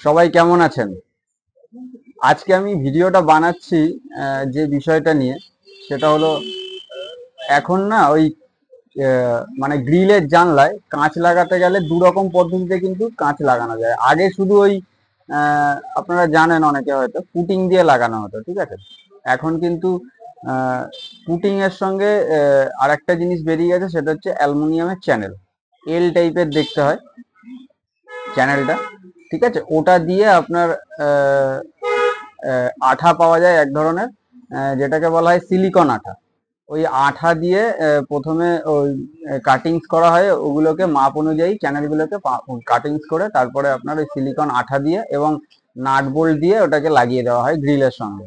সবাই কেমন আছেন? আজকে আমি ভিডিওটা বানাচ্ছি যে বিষয়টা নিয়ে, সেটা হলো এখন না ওই মানে গ্রিলের জানলায় কাঁচ লাগাতে গেলে দু রকম পদ্ধতিতে কিন্তু কাঁচ লাগানো যায়। আগে শুধু ওই আপনারা জানেন অনেকে হয়তো পুটিং দিয়ে লাগানো হতো, ঠিক আছে। এখন কিন্তু পুটিং এর সঙ্গে আর একটা জিনিস বেরিয়ে গেছে, সেটা হচ্ছে অ্যালুমিনিয়ামের চ্যানেল। এল টাইপের দেখতে হয় চ্যানেলটা, ঠিক আছে। ওটা দিয়ে আপনার আহ, আঠা পাওয়া যায় এক ধরনের, যেটাকে বলা হয় সিলিকন আঠা। ওই আঠা দিয়ে প্রথমে ওই কাটিংস করা হয়, ওগুলোকে মাপ অনুযায়ী চ্যানেলগুলোকে কাটিংস করে তারপরে আপনার ওই সিলিকন আঠা দিয়ে এবং নাট বোল্ট দিয়ে ওটাকে লাগিয়ে দেওয়া হয় গ্রিলের সঙ্গে।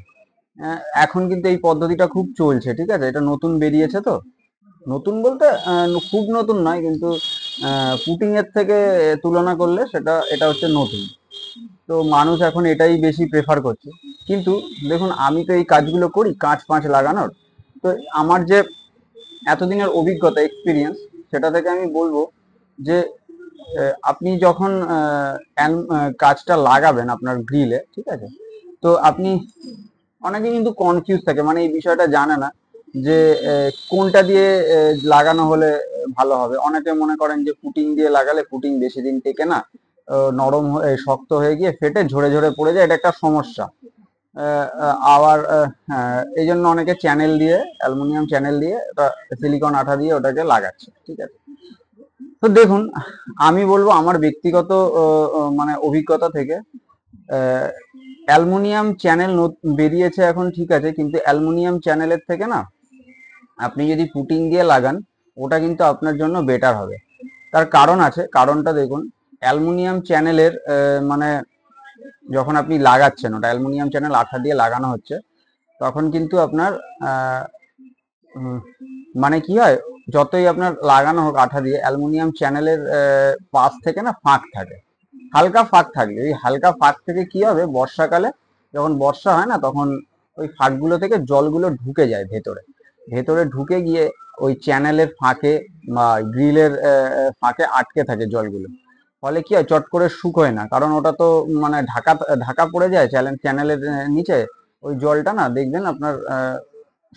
এখন কিন্তু এই পদ্ধতিটা খুব চলছে, ঠিক আছে। এটা নতুন বেরিয়েছে তো, নতুন বলতে খুব নতুন নয়, কিন্তু পুটিং এর থেকে তুলনা করলে এটা হচ্ছে নতুন। তো মানুষ এখন এটাই বেশি প্রেফার করছে। কিন্তু দেখুন, আমি তো এই কাজগুলো করি কাঁচ পাঁচ লাগানোর। তো আমার যে এতদিনের অভিজ্ঞতা এক্সপিরিয়েন্স, সেটা থেকে আমি বলবো যে আপনি যখন কাজটা লাগাবেন আপনার গ্রিলে, ঠিক আছে, তো আপনি অনেকে কিন্তু কনফিউজ থাকে, মানে এই বিষয়টা জানে না যে কোনটা দিয়ে লাগানো হলে ভালো হবে। অনেকে মনে করেন যে পুটিং দিয়ে লাগালে পুটিং বেশি দিন টেকে না, নরম হয়ে শক্ত হয়ে গিয়ে ফেটে ঝরে ঝরে পড়ে যায়, এটা একটা সমস্যা। আবার হ্যাঁ, এই জন্য অনেকে চ্যানেল দিয়ে, অ্যালুমিনিয়াম চ্যানেল দিয়ে ওটা সিলিকন আঠা দিয়ে ওটাকে লাগাচ্ছে, ঠিক আছে। তো দেখুন, আমি বলবো আমার ব্যক্তিগত মানে অভিজ্ঞতা থেকে, অ্যালুমিনিয়াম চ্যানেল বেরিয়েছে এখন, ঠিক আছে, কিন্তু অ্যালুমিনিয়াম চ্যানেলের থেকে না আপনি যদি পুটিং দিয়ে লাগান, ওটা কিন্তু আপনার জন্য বেটার হবে। তার কারণ আছে, কারণটা দেখুন। অ্যালুমিনিয়াম চ্যানেলের মানে যখন আপনি লাগাচ্ছেন, ওটা অ্যালুমিনিয়াম চ্যানেল আঠা দিয়ে লাগানো হচ্ছে, তখন কিন্তু আপনার আহ, মানে কি হয়, যতই আপনার লাগানো হোক আঠা দিয়ে, অ্যালুমিনিয়াম চ্যানেলের পাশ থেকে না ফাঁক থাকে, হালকা ফাঁক থাকবে। ওই হালকা ফাঁক থেকে কি হবে, বর্ষাকালে যখন বর্ষা হয় না, তখন ওই ফাঁকগুলো থেকে জলগুলো ঢুকে যায় ভেতরে। ভেতরে ঢুকে গিয়ে ওই চ্যানেলের ফাঁকে বা গ্রিলের ফাঁকে আটকে থাকে জলগুলো। ফলে কি হয়, চট করে শুকোয় না, কারণ ওটা তো মানে ঢাকা ঢাকা পড়ে যায় চ্যানেলের নিচে। ওই জলটা না দেখবেন আপনার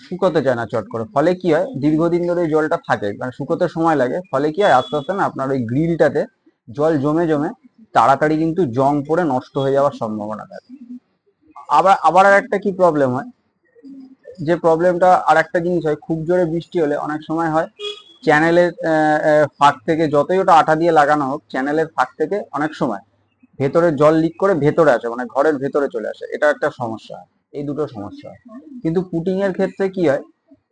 শুকোতে চায় না চট করে। ফলে কি হয়, দীর্ঘদিন ধরে ওই জলটা থাকে, মানে শুকোতে সময় লাগে। ফলে কি হয়, আস্তে আস্তে না আপনার ওই গ্রিলটাতে জল জমে জমে তাড়াতাড়ি কিন্তু জং পড়ে নষ্ট হয়ে যাওয়ার সম্ভাবনা থাকে। আবার আবার আর একটা কি প্রবলেম হয়, যে প্রবলেমটা আর একটা জিনিস হয়, খুব জোরে বৃষ্টি হলে অনেক সময় হয় চ্যানেলের ফাঁক থেকে, যতই ওটা আঠা দিয়ে লাগানো হোক, চ্যানেলের ফাঁক থেকে অনেক সময় ভেতরে জল লিক করে ভেতরে আসে, মানে ঘরের ভেতরে চলে আসে। এটা একটা সমস্যা হয়। এই দুটো সমস্যা হয়। কিন্তু পুটিং এর ক্ষেত্রে কি হয়,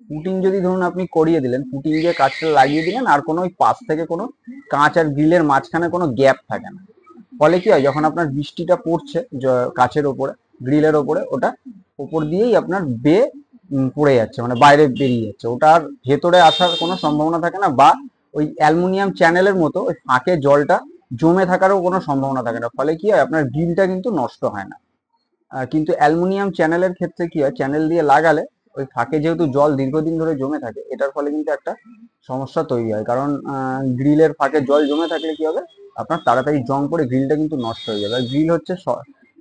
পুটিং যদি ধরুন আপনি করিয়ে দিলেন, পুটিং দিয়ে কাঁচটা লাগিয়ে দিলেন, আর কোনো ওই পাশ থেকে কোনো কাঁচ আর গ্রিলের মাঝখানে কোনো গ্যাপ থাকে না। ফলে কি হয়, যখন আপনার বৃষ্টিটা পড়ছে কাঁচের ওপরে, গ্রিলের ওপরে, ওটা উপর দিয়েই আপনার বেয়ে পড়ে যাচ্ছে, মানে বাইরে বেরিয়ে যাচ্ছে, ওটা আর ভেতরে আসার কোনো সম্ভাবনা থাকে না। বা ওই অ্যালুমিনিয়াম চ্যানেলের মতো ওই ফাঁকে জলটা জমে থাকারও কোনো সম্ভাবনা থাকে না। ফলে কি হয়, আপনার গ্রিলটা কিন্তু নষ্ট হয় না। কিন্তু অ্যালুমিনিয়াম চ্যানেলের ক্ষেত্রে কি হয়, চ্যানেল দিয়ে লাগালে ওই ফাঁকে যেহেতু জল দীর্ঘদিন ধরে জমে থাকে, এটার ফলে কিন্তু একটা সমস্যা তৈরি হয়। কারণ গ্রিলের ফাঁকে জল জমে থাকলে কি হবে, আপনার তাড়াতাড়ি জং পড়ে গ্রিলটা কিন্তু নষ্ট হয়ে যাবে। আর গ্রিল হচ্ছে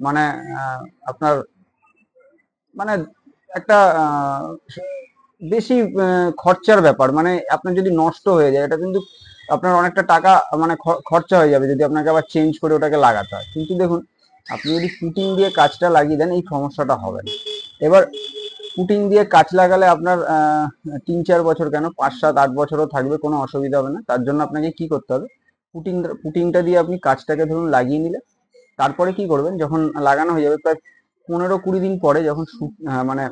মানে আপনার মানে একটা বেশি খরচার ব্যাপার। মানে আপনার যদি নষ্ট হয়ে যায়, এটা কিন্তু আপনার অনেকটা টাকা, মানে খরচা হয়ে যাবে যদি আপনাকে আবার চেঞ্জ করে ওটাকে লাগাতে হয়। কিন্তু দেখুন, আপনি যদি পুটিং দিয়ে কাজটা লাগিয়ে দেন, এই সমস্যাটা হবে না। এবার পুটিং দিয়ে কাজ লাগালে আপনার 3-4 বছর কেন, 5-7-8 বছরও থাকবে, কোনো অসুবিধা হবে না। তার জন্য আপনাকে কি করতে হবে, পুটিংটা দিয়ে আপনি কাজটাকে ধরুন লাগিয়ে নিলে, তারপরে কি করবেন, যখন লাগানো হয়ে যাবে প্রায় 15-20 দিন পরে, যখন মানে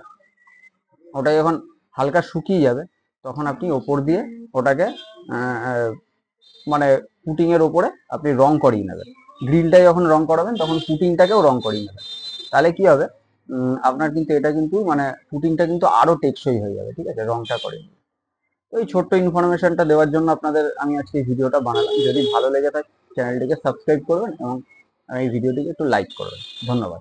ওটা যখন হালকা শুকিয়ে যাবে, তখন আপনি ওপর দিয়ে ওটাকে মানে পুটিং এর ওপরে আপনি রং করিয়ে নেবেন। গ্রিলটা যখন রং করাবেন, তখন পুটিংটাকেও রং করিয়ে নেবেন। তাহলে কি হবে, আপনার কিন্তু এটা কিন্তু মানে পুটিংটা কিন্তু আরো টেকসই হয়ে যাবে, ঠিক আছে, রংটা করে নিলে। তো এই ছোট্ট ইনফরমেশনটা দেওয়ার জন্য আপনাদের আমি আজকে এই ভিডিওটা বানালাম। যদি ভালো লেগে থাকে, চ্যানেলটিকে সাবস্ক্রাইব করবেন এবং এই ভিডিওটিকে একটু লাইক করবেন। ধন্যবাদ।